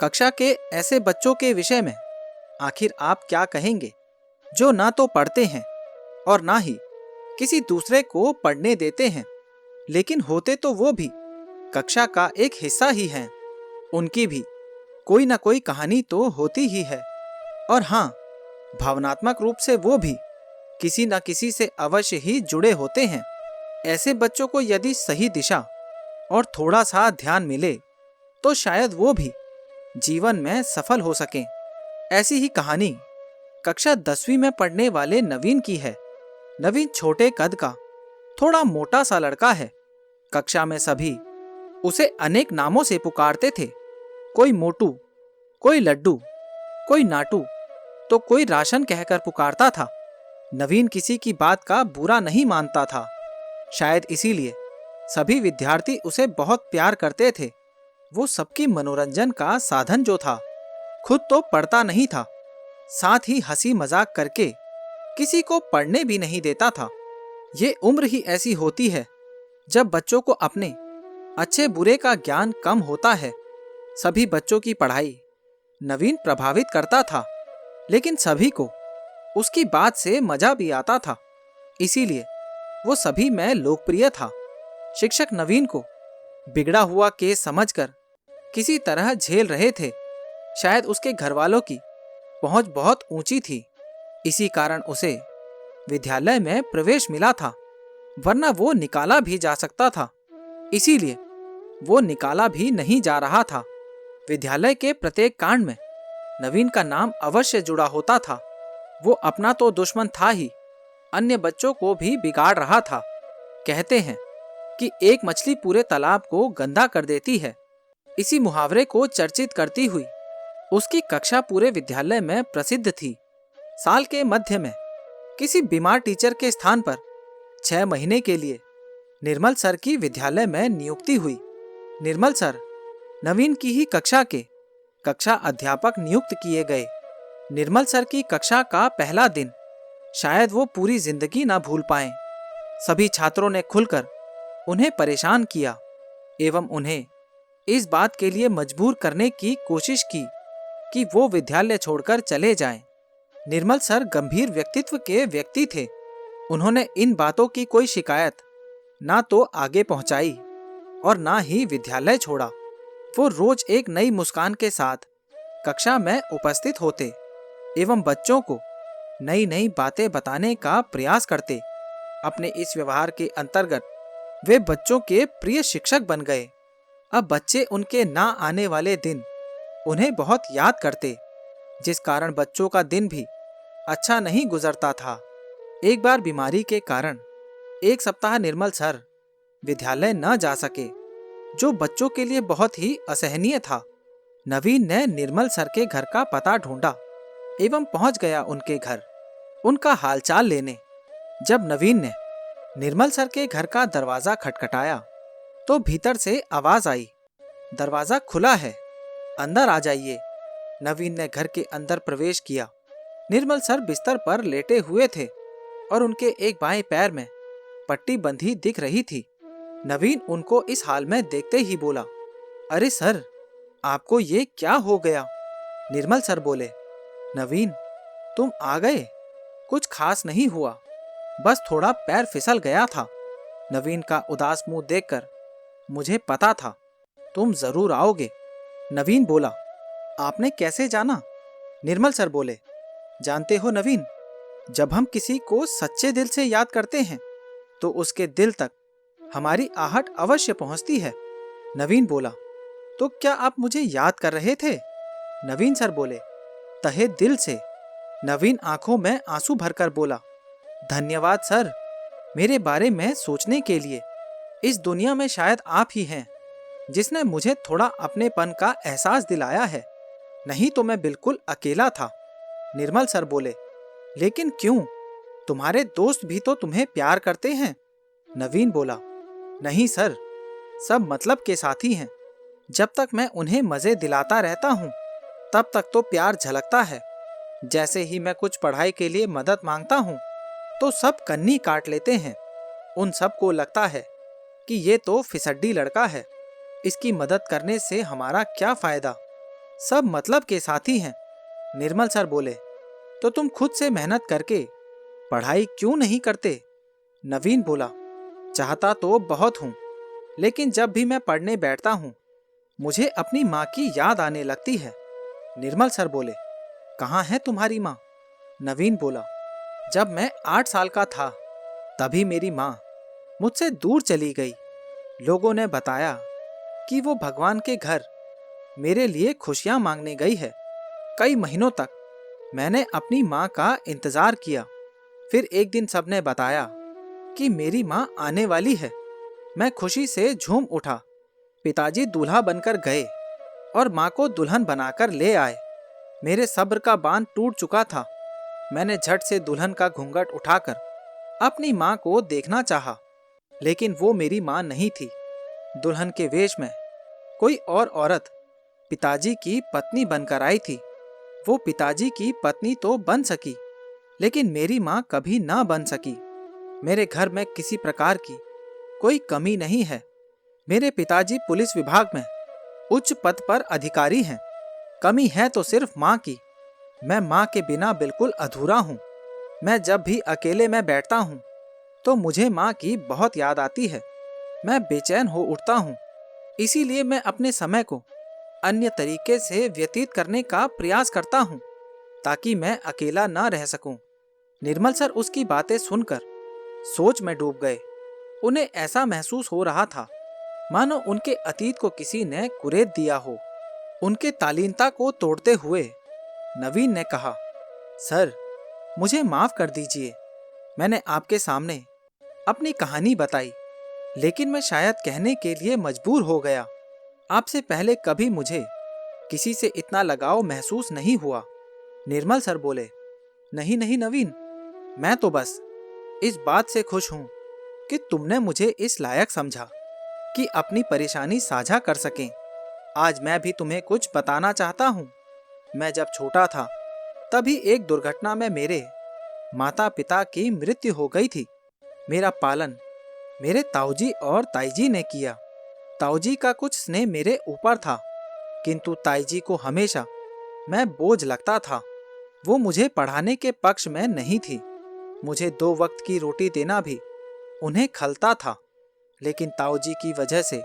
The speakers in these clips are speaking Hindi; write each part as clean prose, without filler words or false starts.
कक्षा के ऐसे बच्चों के विषय में आखिर आप क्या कहेंगे जो ना तो पढ़ते हैं और ना ही किसी दूसरे को पढ़ने देते हैं, लेकिन होते तो वो भी कक्षा का एक हिस्सा ही हैं। उनकी भी कोई ना कोई कहानी तो होती ही है, और हाँ, भावनात्मक रूप से वो भी किसी न किसी से अवश्य ही जुड़े होते हैं। ऐसे बच्चों को यदि सही दिशा और थोड़ा सा ध्यान मिले तो शायद वो भी जीवन में सफल हो सकें। ऐसी ही कहानी कक्षा 10वीं में पढ़ने वाले नवीन की है। नवीन छोटे कद का थोड़ा मोटा सा लड़का है। कक्षा में सभी उसे अनेक नामों से पुकारते थे। कोई मोटू, कोई लड्डू, कोई नाटू, तो कोई राशन कहकर पुकारता था। नवीन किसी की बात का बुरा नहीं मानता था। शायद इसीलिए सभी विद्यार्थी उसे बहुत प्यार करते थे। वो सबकी मनोरंजन का साधन जो था, खुद तो पढ़ता नहीं था, साथ ही हंसी मजाक करके किसी को पढ़ने भी नहीं देता था। ये उम्र ही ऐसी होती है जब बच्चों को अपने अच्छे बुरे का ज्ञान कम होता है। सभी बच्चों की पढ़ाई नवीन प्रभावित करता था, लेकिन सभी को उसकी बात से मजा भी आता था। इसीलिए वो सभी में लोकप्रिय था। शिक्षक नवीन को बिगड़ा हुआ केस समझकर किसी तरह झेल रहे थे। शायद उसके घर वालों की पहुंच बहुत ऊंची थी, इसी कारण उसे विद्यालय में प्रवेश मिला था, वरना वो निकाला भी जा सकता था। इसीलिए वो निकाला भी नहीं जा रहा था। विद्यालय के प्रत्येक कांड में नवीन का नाम अवश्य जुड़ा होता था। वो अपना तो दुश्मन था ही, अन्य बच्चों को भी बिगाड़ रहा था। कहते हैं कि एक मछली पूरे तालाब को गंदा कर देती है। इसी मुहावरे को चर्चित करती हुई उसकी कक्षा पूरे विद्यालय में प्रसिद्ध थी। साल के मध्य में किसी बीमार टीचर के स्थान पर 6 महीने के लिए निर्मल सर की विद्यालय में नियुक्ति हुई। निर्मल सर नवीन की ही कक्षा के कक्षा अध्यापक नियुक्त किए गए। निर्मल सर की कक्षा का पहला दिन शायद वो पूरी जिंदगी ना भूल पाएं। सभी छात्रों ने खुलकर उन्हें परेशान किया एवं उन्हें इस बात के लिए मजबूर करने की कोशिश की कि वो विद्यालय छोड़कर चले जाएं। निर्मल सर गंभीर व्यक्तित्व के व्यक्ति थे। उन्होंने इन बातों की कोई शिकायत ना तो आगे पहुंचाई और ना ही विद्यालय छोड़ा। वो रोज एक नई मुस्कान के साथ कक्षा में उपस्थित होते एवं बच्चों को नई नई बातें बताने का प्रयास करते। अपने इस व्यवहार के अंतर्गत वे बच्चों के प्रिय शिक्षक बन गए। अब बच्चे उनके ना आने वाले दिन उन्हें बहुत याद करते, जिस कारण बच्चों का दिन भी अच्छा नहीं गुजरता था। एक बार बीमारी के कारण 1 सप्ताह निर्मल सर विद्यालय न जा सके, जो बच्चों के लिए बहुत ही असहनीय था। नवीन ने निर्मल सर के घर का पता ढूंढा एवं पहुंच गया उनके घर उनका हालचाल लेने। जब नवीन ने निर्मल सर के घर का दरवाजा खटखटाया तो भीतर से आवाज आई, दरवाजा खुला है, अंदर आ जाइए। नवीन ने घर के अंदर प्रवेश किया। निर्मल सर बिस्तर पर लेटे हुए थे और उनके एक बाएं पैर में पट्टी बंधी दिख रही थी। नवीन उनको इस हाल में देखते ही बोला, अरे सर, आपको ये क्या हो गया? निर्मल सर बोले, नवीन, तुम आ गए? कुछ खास नहीं हुआ, बस थोड़ा पैर फिसल गया था। नवीन का उदास मुंह देखकर मुझे पता था तुम जरूर आओगे। नवीन बोला, आपने कैसे जाना? निर्मल सर बोले, जानते हो नवीन, जब हम किसी को सच्चे दिल से याद करते हैं तो उसके दिल तक हमारी आहट अवश्य पहुंचती है। नवीन बोला, तो क्या आप मुझे याद कर रहे थे? नवीन सर बोले, तहे दिल से। नवीन आंखों में आंसू भरकर बोला, धन्यवाद सर, मेरे बारे में सोचने के लिए। इस दुनिया में शायद आप ही हैं जिसने मुझे थोड़ा अपनेपन का एहसास दिलाया है, नहीं तो मैं बिल्कुल अकेला था। निर्मल सर बोले, लेकिन क्यों? तुम्हारे दोस्त भी तो तुम्हें प्यार करते हैं। नवीन बोला, नहीं सर, सब मतलब के साथी हैं। जब तक मैं उन्हें मजे दिलाता रहता हूँ तब तक तो प्यार झलकता है। जैसे ही मैं कुछ पढ़ाई के लिए मदद मांगता हूँ तो सब कन्नी काट लेते हैं। उन सब को लगता है कि ये तो फिसड्डी लड़का है, इसकी मदद करने से हमारा क्या फायदा। सब मतलब के साथी हैं। निर्मल सर बोले, तो तुम खुद से मेहनत करके पढ़ाई क्यों नहीं करते? नवीन बोला, चाहता तो बहुत हूँ, लेकिन जब भी मैं पढ़ने बैठता हूँ मुझे अपनी माँ की याद आने लगती है। निर्मल सर बोले, कहाँ है तुम्हारी माँ? नवीन बोला, जब मैं 8 साल का था तभी मेरी माँ मुझसे दूर चली गई। लोगों ने बताया कि वो भगवान के घर मेरे लिए खुशियाँ मांगने गई है। कई महीनों तक मैंने अपनी माँ का इंतज़ार किया। फिर एक दिन सबने बताया कि मेरी माँ आने वाली है। मैं खुशी से झूम उठा। पिताजी दूल्हा बनकर गए और माँ को दुल्हन बनाकर ले आए। मेरे सब्र का बांध टूट चुका था। मैंने झट से दुल्हन का घूंघट उठाकर अपनी माँ को देखना चाहा, लेकिन वो मेरी माँ नहीं थी। दुल्हन के वेश में कोई और औरत पिताजी की पत्नी बनकर आई थी। वो पिताजी की पत्नी तो बन सकी, लेकिन मेरी माँ कभी ना बन सकी। मेरे घर में किसी प्रकार की कोई कमी नहीं है। मेरे पिताजी पुलिस विभाग में उच्च पद पर अधिकारी हैं। कमी है तो सिर्फ माँ की। मैं माँ के बिना बिल्कुल अधूरा हूँ। मैं जब भी अकेले में बैठता हूँ तो मुझे माँ की बहुत याद आती है। मैं बेचैन हो उठता हूँ। इसीलिए मैं अपने समय को अन्य तरीके से व्यतीत करने का प्रयास करता हूँ, ताकि मैं अकेला ना रह सकूं। निर्मल सर उसकी बातें सुनकर सोच में डूब गए। उन्हें ऐसा महसूस हो रहा था मानो उनके अतीत को किसी ने कुरेद दिया हो। उनके तालीनता को तोड़ते हुए नवीन ने कहा, सर, मुझे माफ कर दीजिए। मैंने आपके सामने अपनी कहानी बताई, लेकिन मैं शायद कहने के लिए मजबूर हो गया। आपसे पहले कभी मुझे किसी से इतना लगाव महसूस नहीं हुआ। निर्मल सर बोले, नहीं नहीं नवीन, मैं तो बस इस बात से खुश हूं कि तुमने मुझे इस लायक समझा कि अपनी परेशानी साझा कर सकें। आज मैं भी तुम्हें कुछ बताना चाहता हूं। मैं जब छोटा था तभी एक दुर्घटना में मेरे माता पिता की मृत्यु हो गई थी। मेरा पालन मेरे ताऊजी और ताईजी ने किया। ताऊजी का कुछ स्नेह मेरे ऊपर था, किंतु ताईजी को हमेशा मैं बोझ लगता था। वो मुझे पढ़ाने के पक्ष में नहीं थी। मुझे 2 वक्त की रोटी देना भी उन्हें खलता था, लेकिन ताऊजी की वजह से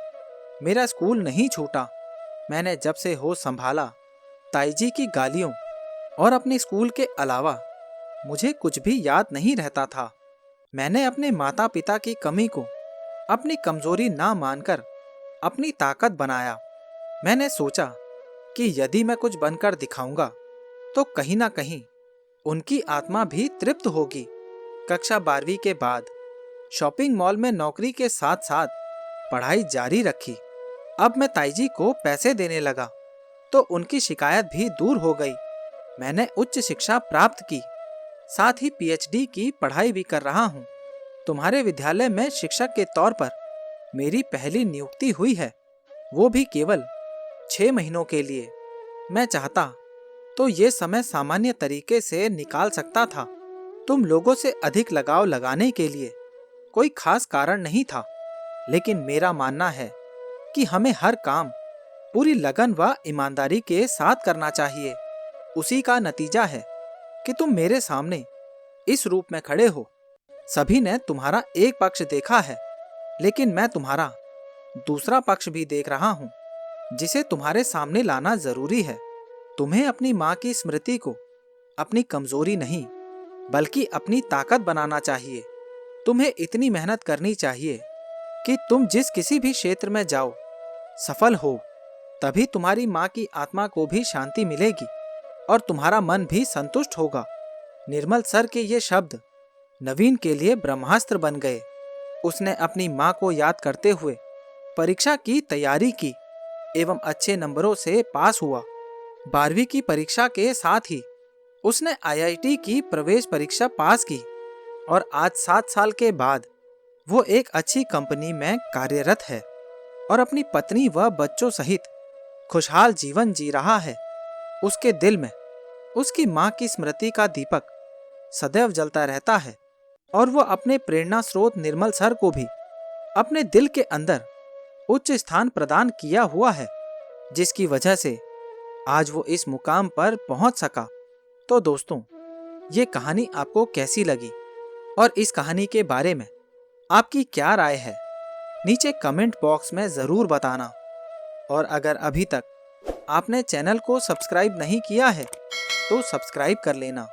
मेरा स्कूल नहीं छूटा। मैंने जब से होश संभाला, ताईजी की गालियों और अपने स्कूल के अलावा मुझे कुछ भी याद नहीं रहता था। मैंने अपने माता पिता की कमी को अपनी कमजोरी ना मानकर अपनी ताकत बनाया। मैंने सोचा कि यदि मैं कुछ बनकर दिखाऊंगा तो कहीं ना कहीं उनकी आत्मा भी तृप्त होगी। कक्षा 12वीं के बाद शॉपिंग मॉल में नौकरी के साथ साथ पढ़ाई जारी रखी। अब मैं ताईजी को पैसे देने लगा तो उनकी शिकायत भी दूर हो गई। मैंने उच्च शिक्षा प्राप्त की, साथ ही पीएचडी की पढ़ाई भी कर रहा हूँ। तुम्हारे विद्यालय में शिक्षक के तौर पर मेरी पहली नियुक्ति हुई है, वो भी केवल 6 महीनों के लिए। मैं चाहता तो ये समय सामान्य तरीके से निकाल सकता था। तुम लोगों से अधिक लगाव लगाने के लिए कोई खास कारण नहीं था, लेकिन मेरा मानना है कि हमें हर काम पूरी लगन व ईमानदारी के साथ करना चाहिए। उसी का नतीजा है कि तुम मेरे सामने इस रूप में खड़े हो। सभी ने तुम्हारा एक पक्ष देखा है, लेकिन मैं तुम्हारा दूसरा पक्ष भी देख रहा हूँ, जिसे तुम्हारे सामने लाना जरूरी है। तुम्हें अपनी माँ की स्मृति को अपनी कमजोरी नहीं बल्कि अपनी ताकत बनाना चाहिए। तुम्हें इतनी मेहनत करनी चाहिए कि तुम जिस किसी भी क्षेत्र में जाओ सफल हो। तभी तुम्हारी माँ की आत्मा को भी शांति मिलेगी और तुम्हारा मन भी संतुष्ट होगा। निर्मल सर के ये शब्द नवीन के लिए ब्रह्मास्त्र बन गए। उसने अपनी माँ को याद करते हुए परीक्षा की तैयारी की एवं अच्छे नंबरों से पास हुआ। 12वीं की परीक्षा के साथ ही उसने आईआईटी की प्रवेश परीक्षा पास की और आज 7 साल के बाद वो एक अच्छी कंपनी में कार्यरत है और अपनी पत्नी व बच्चों सहित खुशहाल जीवन जी रहा है। उसके दिल में उसकी माँ की स्मृति का दीपक सदैव जलता रहता है और वो अपने प्रेरणा स्रोत निर्मल सर को भी अपने दिल के अंदर उच्च स्थान प्रदान किया हुआ है, जिसकी वजह से आज वो इस मुकाम पर पहुंच सका। तो दोस्तों, ये कहानी आपको कैसी लगी और इस कहानी के बारे में आपकी क्या राय है, नीचे कमेंट बॉक्स में ज़रूर बताना। और अगर अभी तक आपने चैनल को सब्सक्राइब नहीं किया है तो सब्सक्राइब कर लेना।